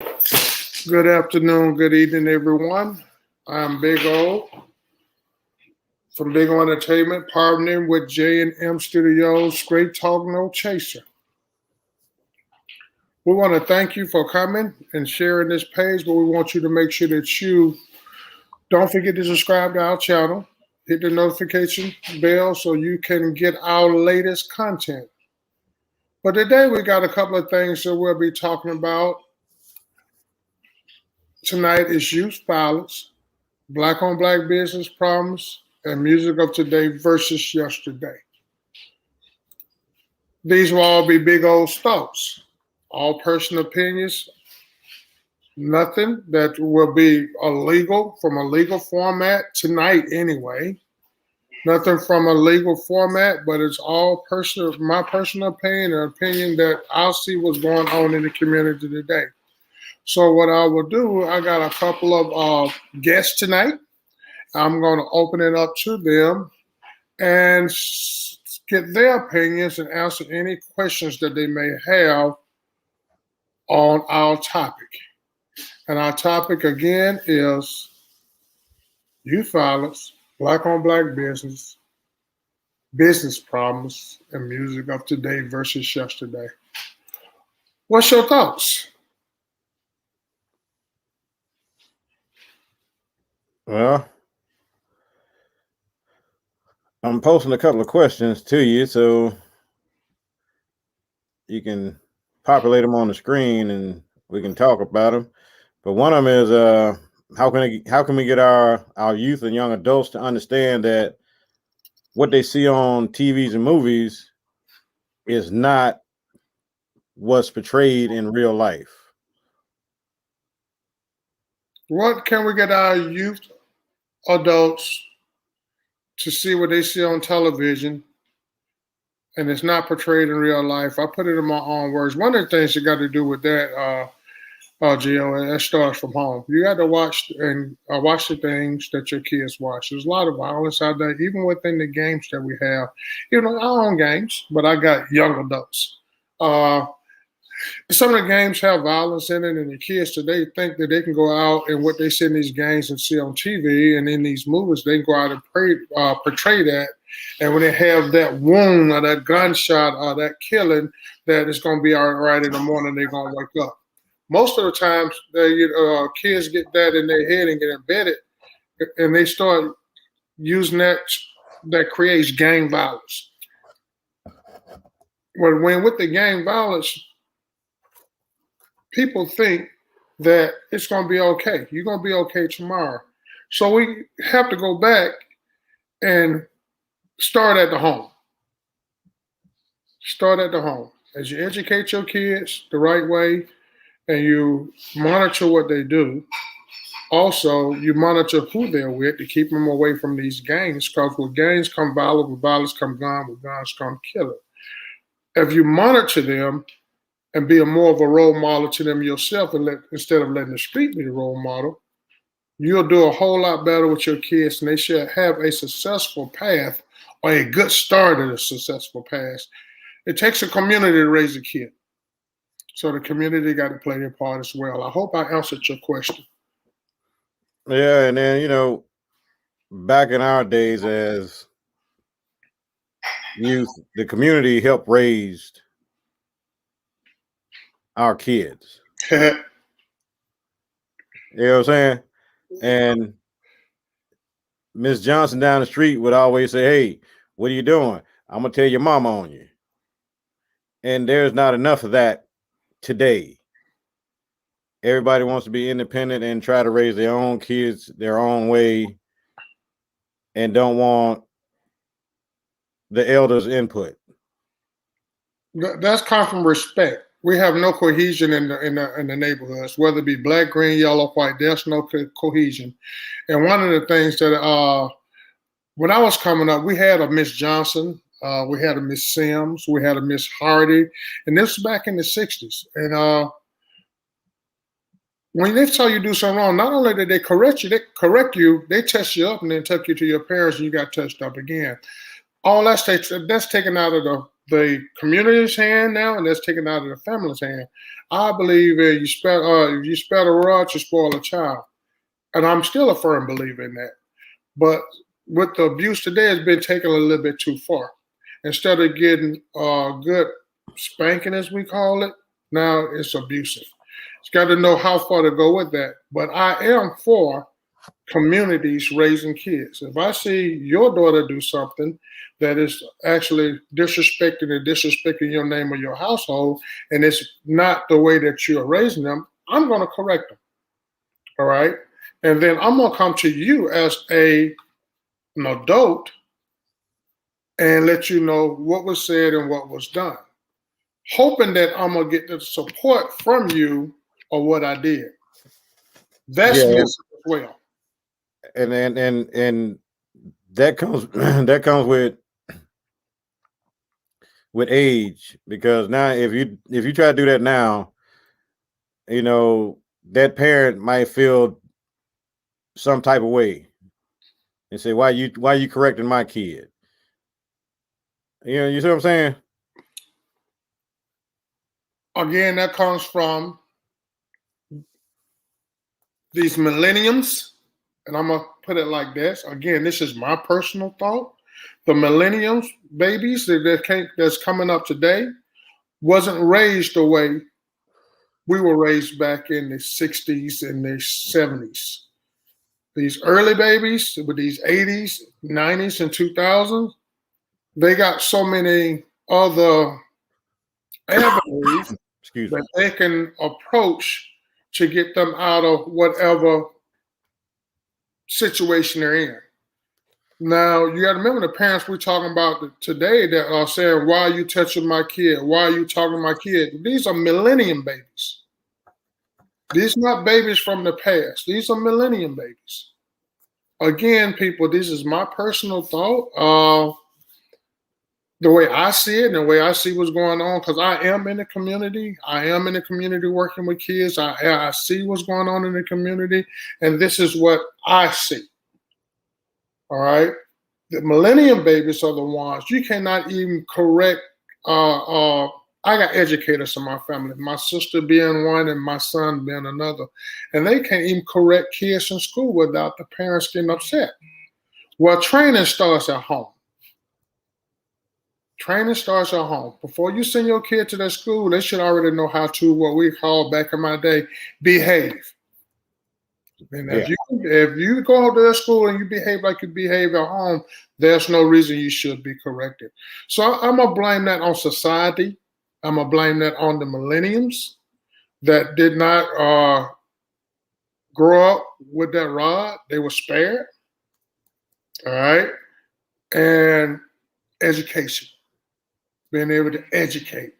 Good afternoon, good evening, everyone. I'm Big O from Big O Entertainment, partnering with J&M Studios. Great Talk, No Chaser. We want to thank you for coming and sharing this page, but we want you to make sure that you don't forget to subscribe to our channel. Hit the notification bell so you can get our latest content. But today we got a couple of things that we'll be talking about. Tonight is youth violence, black on black business problems, and music of today versus yesterday. These will all be big old thoughts, all personal opinions, nothing that will be illegal from a legal format tonight anyway. Nothing from a legal format, but it's all personal, my personal opinion, an opinion that I'll see what's going on in the community today. So what I will do, I got a couple of guests tonight. I'm going to open it up to them and get their opinions and answer any questions that they may have on our topic. And our topic again is youth violence, black on black business problems, and music of today versus yesterday. What's your thoughts? Well, I'm posting a couple of questions to you so you can populate them on the screen and we can talk about them. But one of them is how can we get our youth and young adults to understand that what they see on TVs and movies is not what's portrayed in real life? What can we get our youth adults to see what they see on television and it's not portrayed in real life? I put it in my own words. One of the things you got to do with that, Gio, that starts from home. You got to watch watch the things that your kids watch. There's a lot of violence out there, even within the games that we have. You know, our own games, but I got young adults. Some of the games have violence in it, and the kids today think that they can go out and what they see in these games and see on TV and in these movies, they can go out and portray that. And when they have that wound or that gunshot or that killing, that it's going to be all right in the morning, they're going to wake up. Most of the times, kids get that in their head and get embedded, and they start using that. That creates gang violence. When with the gang violence, people think that it's going to be okay. You're going to be okay tomorrow. So we have to go back and start at the home. Start at the home. As you educate your kids the right way and you monitor what they do, also you monitor who they're with to keep them away from these gangs, because with gangs come violence, with violence come gun, with guns come killing. If you monitor them and be more of a role model to them yourself, and instead of letting the street be the role model, you'll do a whole lot better with your kids, and they should have a successful path or a good start at a successful path. It takes a community to raise a kid. So the community got to play their part as well. I hope I answered your question. Yeah, and then, back in our days as youth, the community helped raise our kids. You know what I'm saying? And Miss Johnson down the street would always say, "Hey, what are you doing? I'm gonna tell your mama on you." And there's not enough of that today. Everybody wants to be independent and try to raise their own kids their own way and don't want the elders' input. That's come from respect. We have no cohesion in the neighborhoods, whether it be black, green, yellow, white. There's no cohesion. And one of the things that when I was coming up, we had a Miss Johnson, we had a Miss Sims, we had a Miss Hardy, and this was back in the '60s. And when they tell you do something wrong, not only did they correct you, they test you up and then took you to your parents, and you got touched up again. All that's taken out of the community's hand now, and that's taken out of the family's hand. I believe if you spare the rod, you spoil a child, and I'm still a firm believer in that. But with the abuse today, has been taken a little bit too far. Instead of getting good spanking, as we call it, now it's abusive. It's got to know how far to go with that. But I am for communities raising kids. If I see your daughter do something that is actually disrespecting your name or your household, and it's not the way that you're raising them, I'm going to correct them. All right. And then I'm going to come to you as an adult and let you know what was said and what was done, hoping that I'm going to get the support from you of what I did. That's missing as well. And that comes that comes with age, because now if you try to do that now, you know, that parent might feel some type of way and say, why you correcting my kid? You see what I'm saying? Again, that comes from these millenniums, and I'm gonna put it like this. Again, this is my personal thought. The millenniums babies that's coming up today wasn't raised the way we were raised back in the 60s and the 70s. These early babies with these 80s, 90s, and 2000s, they got so many other avenues that they can approach to get them out of whatever situation they're in. Now, you got to remember the parents we're talking about today that are saying, why are you touching my kid? Why are you talking to my kid? These are millennium babies. These are not babies from the past. These are millennium babies. Again, people, this is my personal thought. The way I see it and the way I see what's going on, because I am in the community. I am in the community working with kids. I see what's going on in the community, and this is what I see. All right? The millennium babies are the ones you cannot even correct. I got educators in my family, my sister being one and my son being another, and they can't even correct kids in school without the parents getting upset. Well, training starts at home. Training starts at home. Before you send your kid to that school, they should already know how to, what we call back in my day, behave. And if you go to that school and you behave like you behave at home, there's no reason you should be corrected. So I'm going to blame that on society. I'm going to blame that on the millenniums that did not grow up with that rod. They were spared. All right. And education. Being able to educate.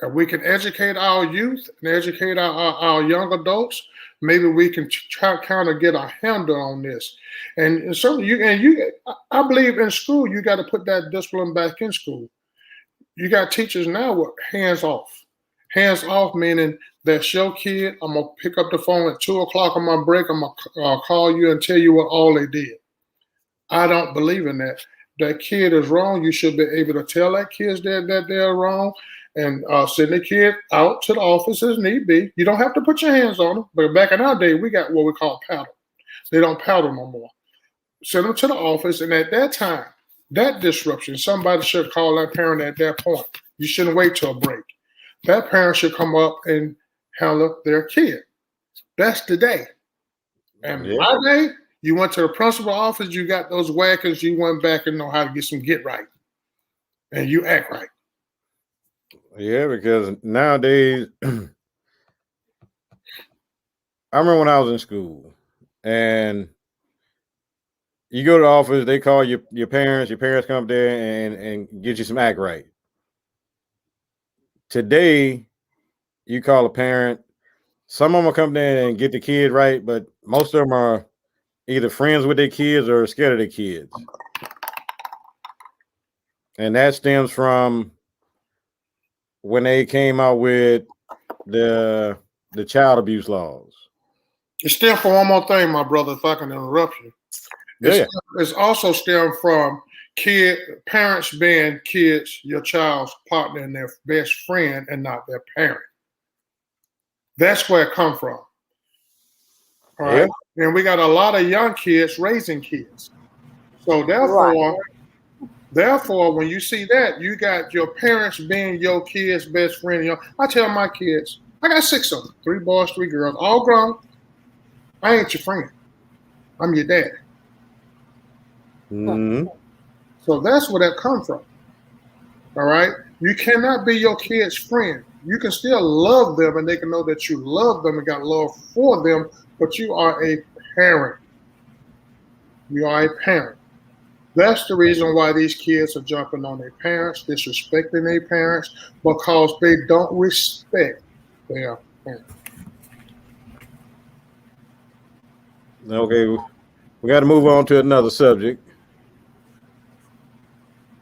If we can educate our youth and educate our young adults, maybe we can kind of get a handle on this. And so I believe in school, you got to put that discipline back in school. You got teachers now with hands off. Hands off meaning that's your kid. I'm going to pick up the phone at 2 o'clock on my break. I'm going to call you and tell you what all they did. I don't believe in that. That kid is wrong. You should be able to tell that kid that they're wrong and send the kid out to the office as need be. You don't have to put your hands on them. But back in our day, we got what we call paddle. They don't paddle no more. Send them to the office. And at that time, that disruption, somebody should call that parent at that point. You shouldn't wait till a break. That parent should come up and handle their kid. That's the day. And my day, you went to the principal office, you got those whackers, you went back and know how to get right. And you act right. Yeah, because nowadays, I remember when I was in school and you go to the office, they call your parents come up there and get you some act right. Today, you call a parent, some of them will come there and get the kid right, but most of them are either friends with their kids or scared of their kids. And that stems from when they came out with the child abuse laws. It stems from one more thing, my brother, if I can interrupt you. It's also stemmed from parents being kids, your child's partner and their best friend and not their parent. That's where it come from. All right. And we got a lot of young kids raising kids. So therefore, when you see that, you got your parents being your kid's best friend. I tell my kids, I got 6 of them, 3 boys, 3 girls, all grown. I ain't your friend. I'm your dad. Mm-hmm. So that's where that come from. All right. You cannot be your kid's friend. You can still love them and they can know that you love them and got love for them, but you are a parent. You are a parent. That's the reason why these kids are jumping on their parents, disrespecting their parents, because they don't respect their parents. Okay, we got to move on to another subject.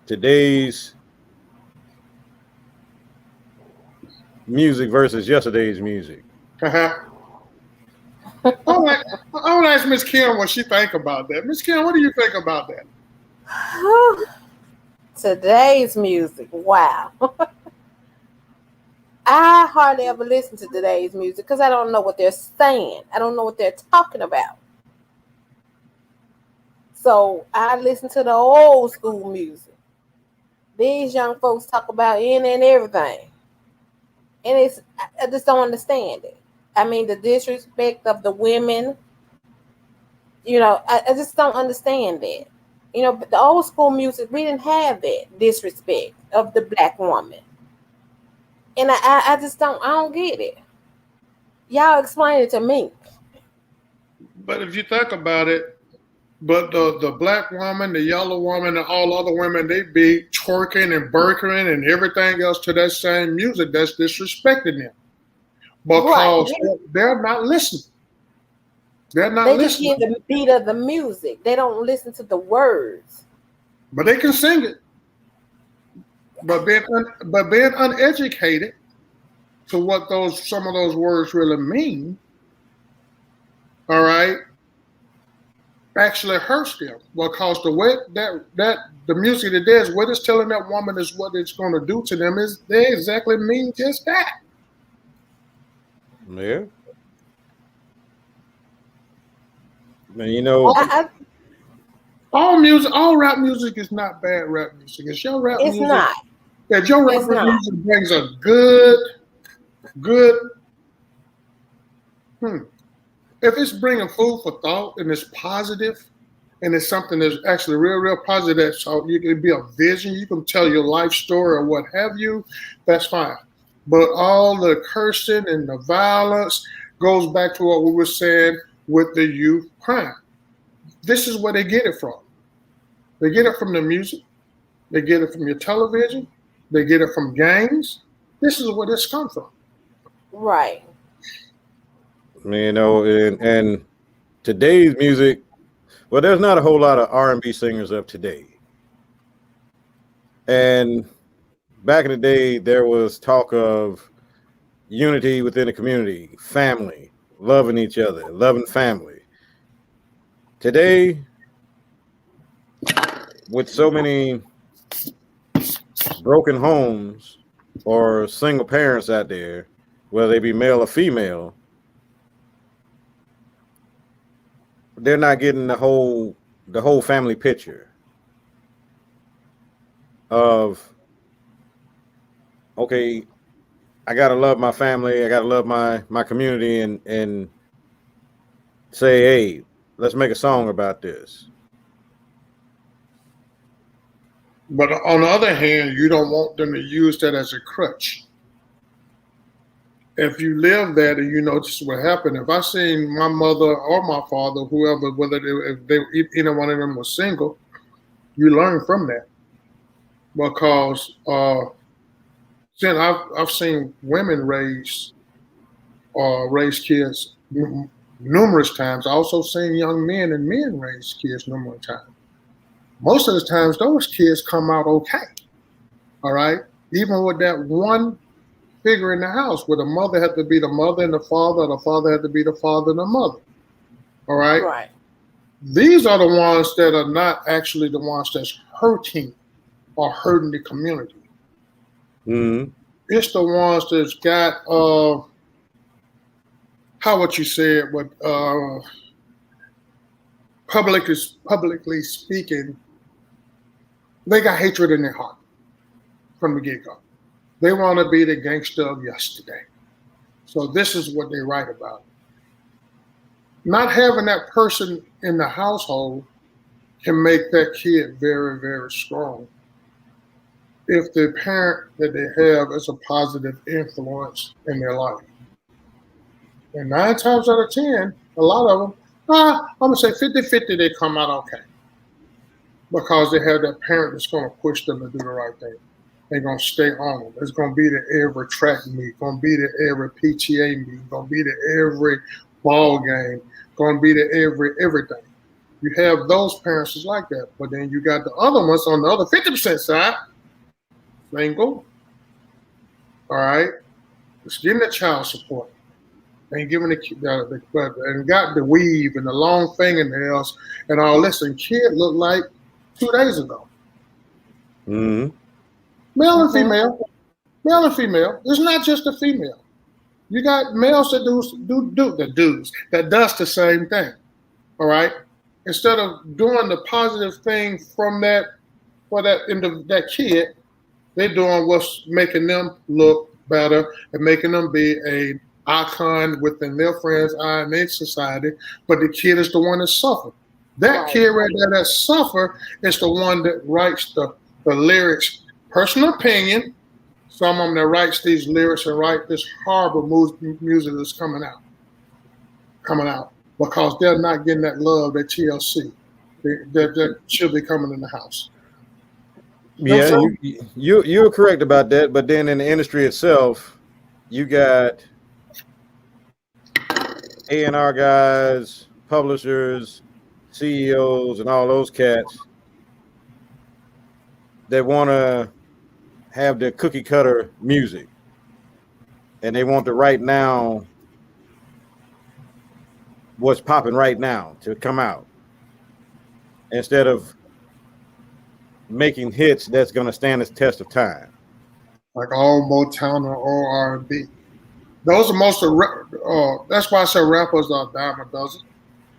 Today's music versus yesterday's music. I want to ask Miss Kim what she think about that. Miss Kim, what do you think about that? Today's music, wow. I hardly ever listen to today's music because I don't know what they're saying. I don't know what they're talking about. So I listen to the old school music. These young folks talk about any and everything. And I just don't understand it. I mean, the disrespect of the women, I just don't understand that. But the old school music, we didn't have that disrespect of the black woman. And I don't get it. Y'all explain it to me. But if you think about it, but the black woman, the yellow woman, and all other women, they be twerking and burking and everything else to that same music that's disrespecting them. Because they're not listening. They're not listening. They just hear the beat of the music. They don't listen to the words. But they can sing it. But being uneducated to what some of those words really mean, all right, actually hurts them, because the way that the music that does, what it's telling that woman is what it's going to do to them, is they exactly mean just that. Yeah. Man, all rap music is not bad rap music. It's your rap music. It's not. If your rap music brings a good, if it's bringing food for thought and it's positive and it's something that's actually real positive, so you can be a vision, you can tell your life story or what have you, that's fine. But all the cursing and the violence goes back to what we were saying with the youth crime. This is where they get it from. They get it from the music. They get it from your television. They get it from games. This is where this comes from. Right. And today's music, well, there's not a whole lot of R&B singers of today. And back in the day, there was talk of unity within the community, family, loving each other, loving family. Today, with so many broken homes or single parents out there, whether they be male or female, they're not getting the whole family picture of, okay, I gotta love my family, I gotta love my community, and say, hey, let's make a song about this. But on the other hand, you don't want them to use that as a crutch. If you live that and you know this is what happened, if I seen my mother or my father, whoever, if either one of them was single, you learn from that. Because then I've seen women raise kids numerous times. I also seen young men and men raise kids numerous times. Most of the times, those kids come out okay. All right, even with that one figure in the house, where the mother had to be the mother and the father had to be the father and the mother. All right. Right. These are the ones that are not actually the ones that's hurting or hurting the community. Mm-hmm. It's the ones that's got how what you said, but publicly speaking, they got hatred in their heart from the get-go. They want to be the gangster of yesterday. So this is what they write about. Not having that person in the household can make that kid very, very strong if the parent that they have is a positive influence in their life. And 9 times out of 10, a lot of them, I'm going to say 50-50, they come out okay. Because they have that parent that's going to push them to do the right thing. They're going to stay on. It's going to be to every track meet, going to be to every PTA meet, going to be to every ball game, going to be to everything. You have those parents that's like that. But then you got the other ones on the other 50% side, single, all right, it's getting the child support. Ain't giving and got the weave and the long fingernails and all this. And kid looked like 2 days ago. Mm-hmm. Male and female. Male and female. It's not just the female. You got males that does the same thing. All right. Instead of doing the positive thing from that for that kid, they're doing what's making them look better and making them be a icon within their friends' eye and their society. But the kid is the one that suffered. That kid right there that suffer is the one that writes the lyrics. Personal opinion. Some of them that writes these lyrics and write this horrible music that's coming out because they're not getting that love, that TLC that should be coming in the house. Yeah, you're correct about that. But then in the industry itself, you got A&R guys, publishers, CEOs, and all those cats that want to have the cookie cutter music, and they want the right now, what's popping right now to come out, instead of making hits that's going to stand the test of time. Like all Motown or all R&B. Those are most of, that's why I say rappers are a dime a dozen.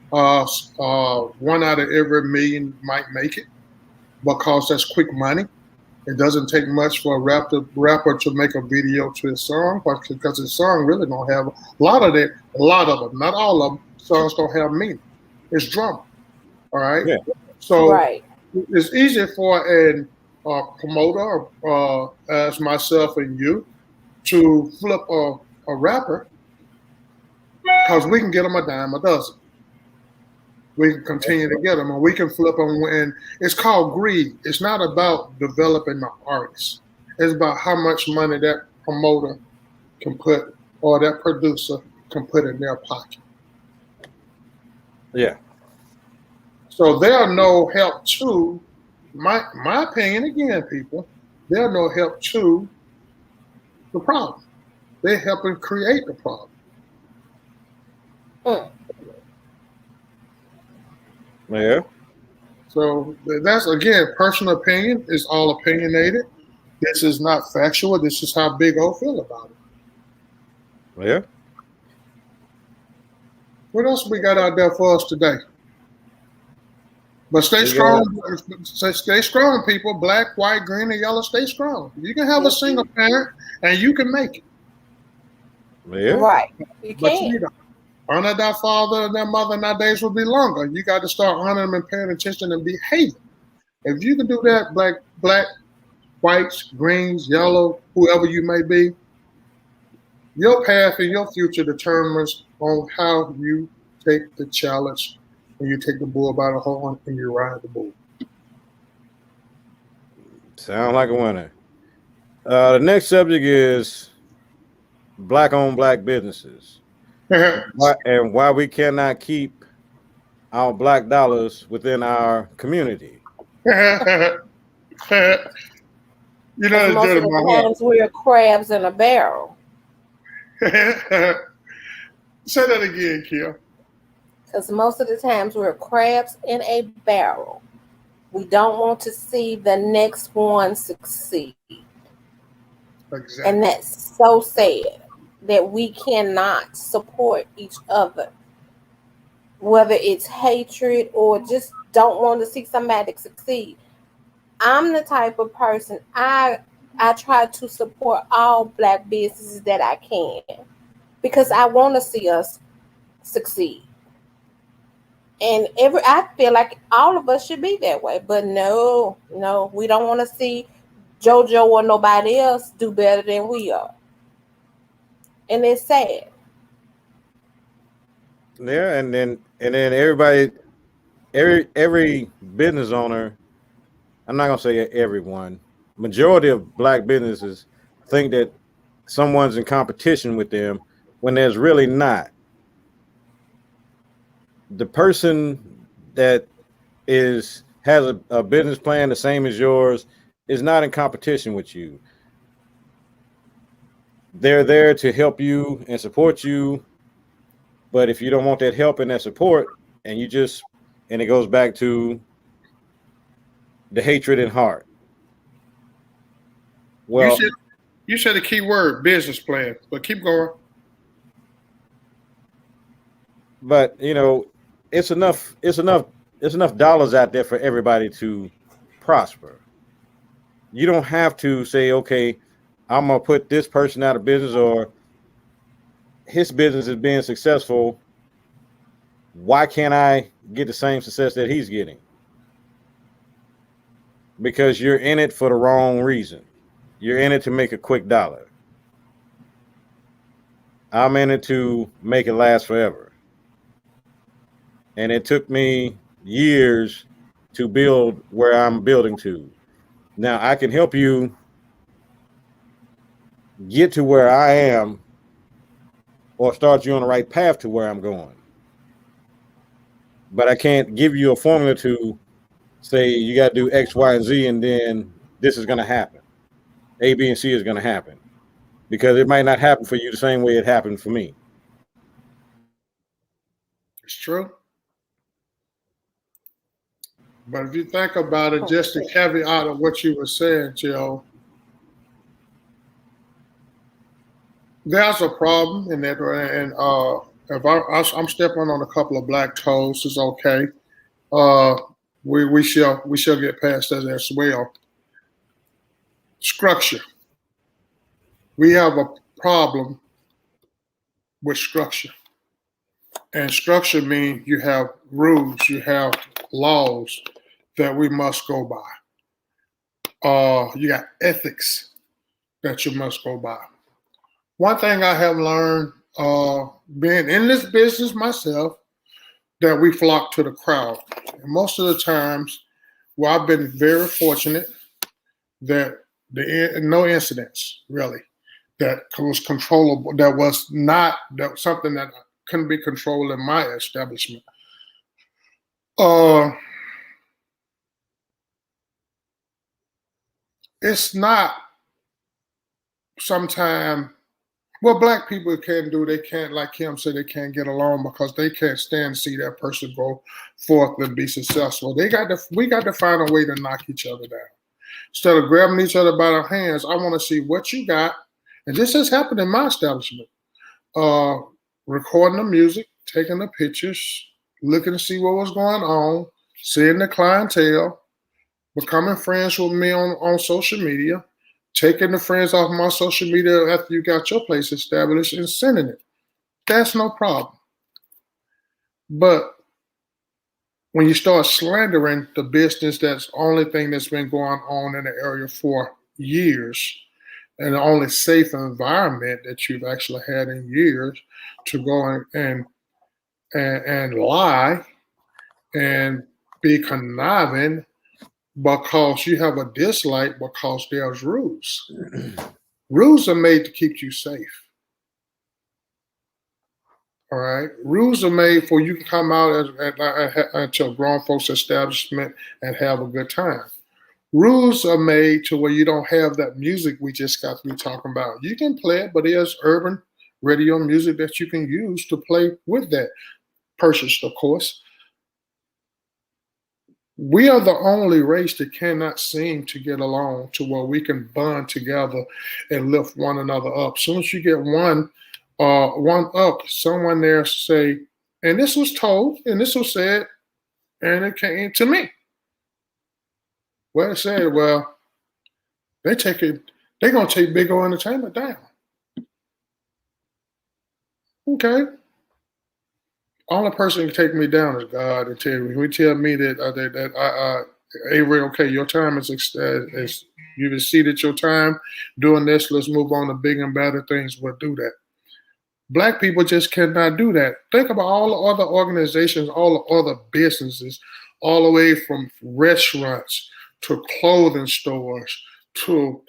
1 out of every million might make it because that's quick money. It doesn't take much for a rapper to make a video to his song because his song really don't have a lot of them, not all of them, songs don't have meaning. It's drama. All right? Yeah. So it's easy for a promoter as myself and you to flip a rapper because we can get them a dime a dozen. We can continue to get them, and we can flip them. And it's called greed. It's not about developing the artist. It's about how much money that promoter can put or that producer can put in their pocket. Yeah. So they are no help to, my opinion again, people, they're no help to the problem. They're helping create the problem. Yeah. So that's, again, personal opinion is all opinionated. This is not factual. This is how Big O feel about it. Yeah. What else we got out there for us today? But stay strong. Stay strong, people. Black, white, green, and yellow. Stay strong. You can have a single parent, and you can make it. Yeah. Right. You But can. you need to honor that father and that mother, and that days will be longer. You got to start honoring them and paying attention and behaving. If you can do that, black, whites, greens, yellow, whoever you may be, your path and your future determines on how you take the challenge and you take the bull by the horn and you ride the bull. Sound like a winner. The next subject is black-owned black businesses. And why we cannot keep our black dollars within our community. You know, Most of the times we're crabs in a barrel. Say that again, Kia. Because most of the times we're crabs in a barrel. We don't want to see the next one succeed. Exactly. And that's so sad that we cannot support each other, whether it's hatred or just don't want to see somebody succeed. I'm the type of person, I try to support all Black businesses that I can because I want to see us succeed. And I feel like all of us should be that way, but no, we don't want to see JoJo or nobody else do better than we are, and it's sad. Yeah, and then everybody, every business owner, I'm not gonna say everyone, majority of Black businesses think that someone's in competition with them when there's really not. The person that has a business plan the same as yours is not in competition with you. They're there to help you and support you. But if you don't want that help and that support, and it goes back to the hatred in heart. Well, you said a key word, business plan, but keep going. but it's enough dollars out there for everybody to prosper. You don't have to say, okay, I'm gonna put this person out of business, or his business is being successful. Why can't I get the same success that he's getting? Because you're in it for the wrong reason. You're in it to make a quick dollar. I'm in it to make it last forever. And it took me years to build where I'm building to. Now I can help you get to where I am, or start you on the right path to where I'm going. But I can't give you a formula to say you got to do X, Y, and Z, and then this is going to happen. A, B, and C is going to happen, because it might not happen for you the same way it happened for me. It's true. But if you think about it, just the caveat of what you were saying, Joe, there's a problem in that, and if I'm stepping on a couple of Black toes, it's okay. We shall get past that as well. Structure. We have a problem with structure, and structure means you have rules, you have laws that we must go by. You got ethics that you must go by. One thing I have learned, being in this business myself, that we flock to the crowd. And most of the times, well, I've been very fortunate that no incidents really that was controllable. That was not something that couldn't be controlled in my establishment. It's not sometimes what Black people can do. They can't, like Kim said, they can't get along because they can't stand to see that person go forth and be successful. We got to find a way to knock each other down. Instead of grabbing each other by the hands, I want to see what you got. And this has happened in my establishment. Recording the music, taking the pictures, looking to see what was going on, seeing the clientele, becoming friends with me on social media, taking the friends off my social media after you got your place established and sending it. That's no problem. But when you start slandering the business, that's the only thing that's been going on in the area for years, and the only safe environment that you've actually had in years, to go and lie and be conniving because you have a dislike, because there's rules. Rules are made to keep you safe. All right. Rules are made for you to come out at your grown folks establishment and have a good time. Rules are made to where you don't have that music we just got to be talking about. You can play it, but there's urban radio music that you can use to play with that. Purchased, of course. We are the only race that cannot seem to get along to where we can bond together and lift one another up. As soon as you get one up, someone there say, and this was told, and this was said, and it came to me. Well, it said, well, they're gonna take Big O Entertainment down. Okay. Only person who can take me down is God. And tell me that Avery, okay, your time is you've exceeded your time doing this. Let's move on to bigger and better things. We'll do that. Black people just cannot do that. Think about all the other organizations, all the other businesses, all the way from restaurants to clothing stores to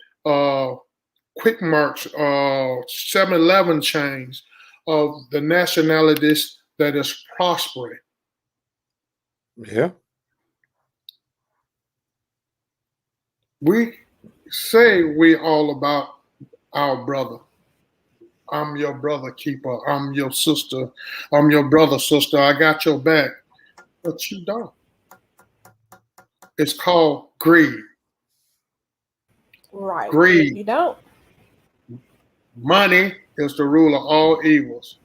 Quick Marts, 7-Eleven chains of the nationalities that is prospering. Yeah. We say we all about our brother. I'm your brother keeper. I'm your sister. I'm your brother, sister. I got your back. But you don't. It's called greed. Right. Greed. You don't. Money is the rule of all evils.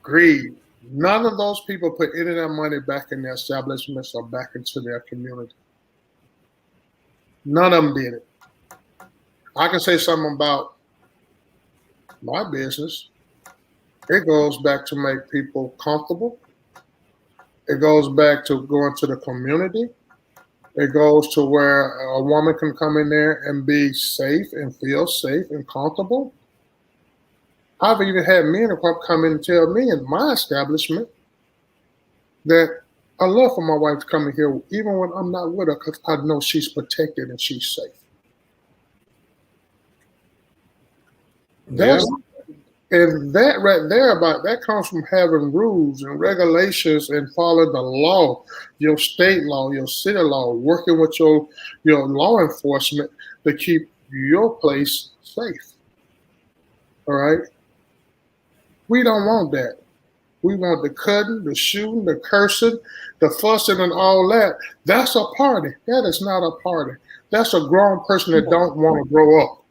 Greed. None of those people put any of their money back in their establishments or back into their community. None of them did it. I can say something about my business. It goes back to make people comfortable. It goes back to going to the community. It goes to where a woman can come in there and be safe and feel safe and comfortable. I've even had men come in and tell me in my establishment that I love for my wife to come in here even when I'm not with her because I know she's protected and she's safe. That's, and that right there that comes from having rules and regulations and following the law, your state law, your city law, working with your law enforcement to keep your place safe. All right? We don't want that. We want the cutting, the shooting, the cursing, the fussing and all that. That's a party. That is not a party. That's a grown person that don't want to grow up.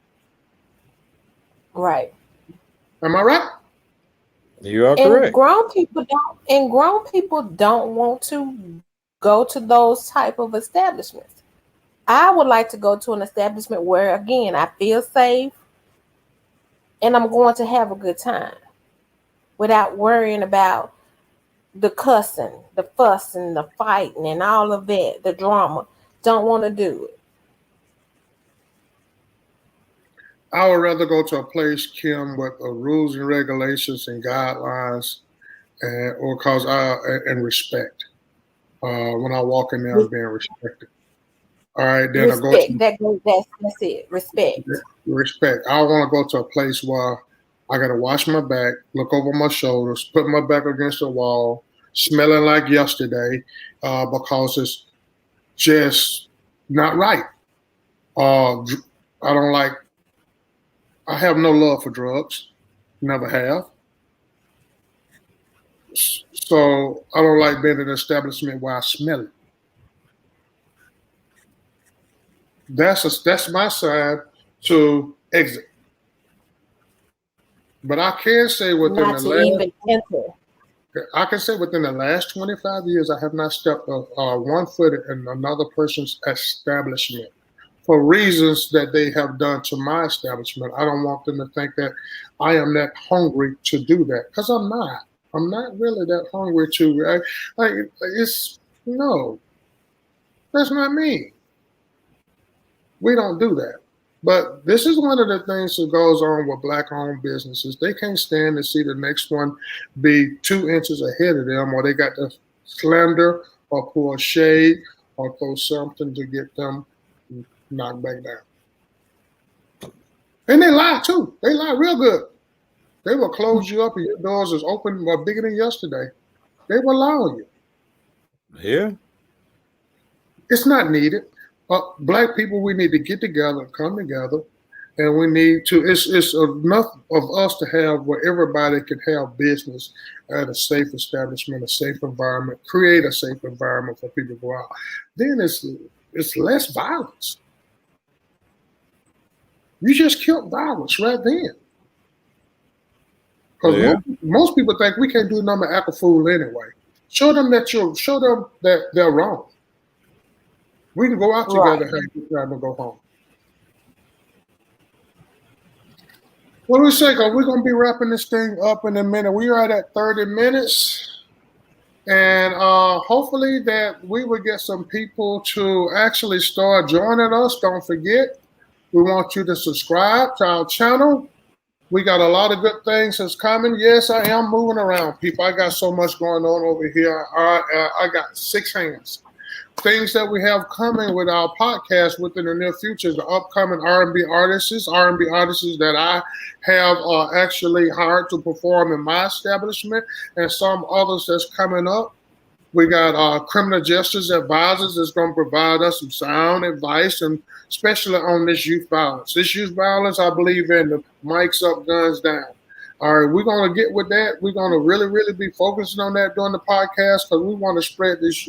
Right. Am I right? You are correct. And grown people don't want to go to those type of establishments. I would like to go to an establishment where, again, I feel safe and I'm going to have a good time without worrying about the cussing, the fussing, the fighting, and all of that, the drama. Don't want to do it. I would rather go to a place, Kim, with rules and regulations and guidelines, and respect. When I walk in there, I'm being respected. All right, then respect. I go to That's it. Respect. Respect. I want to go to a place where I got to wash my back, look over my shoulders, put my back against the wall, smelling like yesterday, because it's just not right. I have no love for drugs, never have. So I don't like being in an establishment where I smell it. That's my side to exit. But I can say within the last 25 years, I have not stepped 1 foot in another person's establishment for reasons that they have done to my establishment. I don't want them to think that I am that hungry to do that, because I'm not. I'm not really that hungry to. No, that's not me. We don't do that. But this is one of the things that goes on with Black-owned businesses. They can't stand to see the next one be 2 inches ahead of them, or they got to slander or pull shade or throw something to get them knocked back down. And they lie too. They lie real good. They will close you up and your doors is open or bigger than yesterday. They will lie on you. Yeah. It's not needed. Black people, we need to get together, come together, And we need to, it's enough of us to have where everybody can have business at a safe establishment, a safe environment, create a safe environment for people to go out. Then it's less violence. You just killed violence right then. Because Yeah. most people think we can't do nothing but act a fool anyway. Show them that they're wrong. We can go out together, have a good time, and go home. What do we say? We're going to be wrapping this thing up in a minute. We are at 30 minutes. And hopefully that we will get some people to actually start joining us. Don't forget, we want you to subscribe to our channel. We got a lot of good things that's coming. Yes, I am moving around, people. I got so much going on over here. I got 6 hands. Things that we have coming with our podcast within the near future, the upcoming R&B artists that I have actually hired to perform in my establishment, and some others that's coming up. We got criminal justice advisors that's going to provide us some sound advice, and especially on this youth violence. This youth violence, I believe in the mics up, guns down. All right, we're going to get with that. We're going to really, really be focusing on that during the podcast because we want to spread this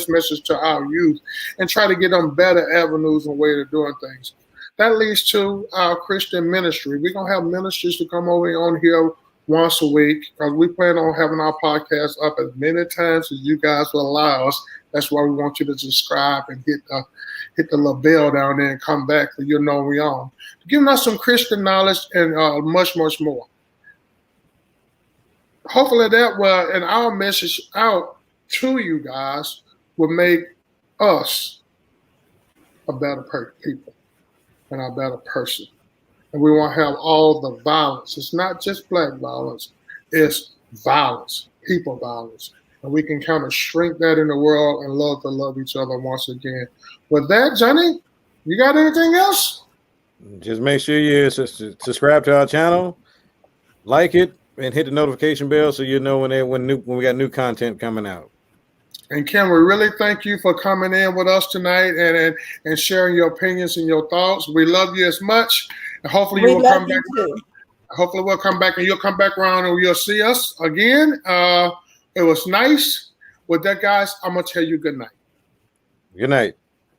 message to our youth and try to get them better avenues and way of doing things. That leads to our Christian ministry. We're going to have ministers to come over on here once a week because we plan on having our podcast up as many times as you guys will allow us. That's why we want you to subscribe and hit the little bell down there and come back so you'll know we're on. Giving us some Christian knowledge and much, much more. Hopefully that will, and our message out to you guys will make us a better people and a better person. And we won't have all the violence. It's not just black violence. It's violence, people violence. And we can kind of shrink that in the world and love each other once again. With that, Johnny, you got anything else? Just make sure you subscribe to our channel, like it, and hit the notification bell so you know when we got new content coming out. And Kim, we really thank you for coming in with us tonight and sharing your opinions and your thoughts. We love you as much. And hopefully you will come back. Hopefully we'll come back and you'll come back around and you'll see us again. It was nice. With that, guys, I'm going to tell you good night. Good night.